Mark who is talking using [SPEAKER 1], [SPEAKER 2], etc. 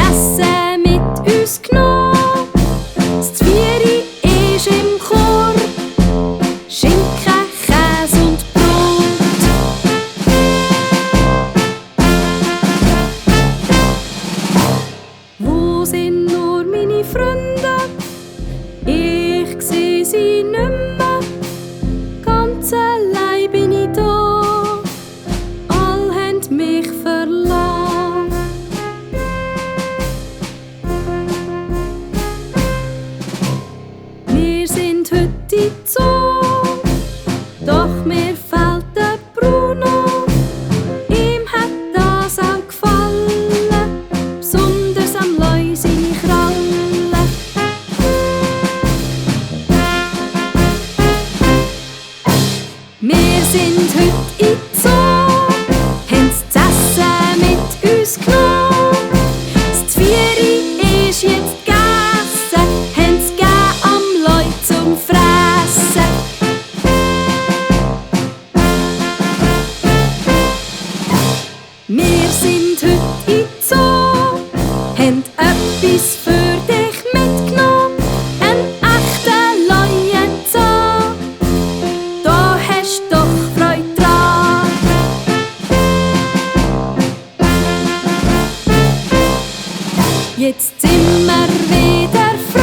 [SPEAKER 1] Essen mit uns genommen. Das Zvieri ist im Chor, Schinken, Käse und Brot. Wo sind nur meine Freunde? Ich seh sie nimmer. Ganz allein bin ich da, all haben mich verlassen. Wir sind heute in Zoo, doch mir fehlt der Bruno. Ihm hat das auch gefallen, besonders am Leu seine Krallen. Wir sind heute in Zoo, haben's zu essen mit uns genommen. Das Zvieri ist jetzt gegessen, haben's gegeben am Leu zum Fressen. Wir sind heute in Zoo, haben etwas für dich mitgenommen, einen echten Leuenzahn. Da hast doch Freude dran. Jetzt sind wir wieder frei.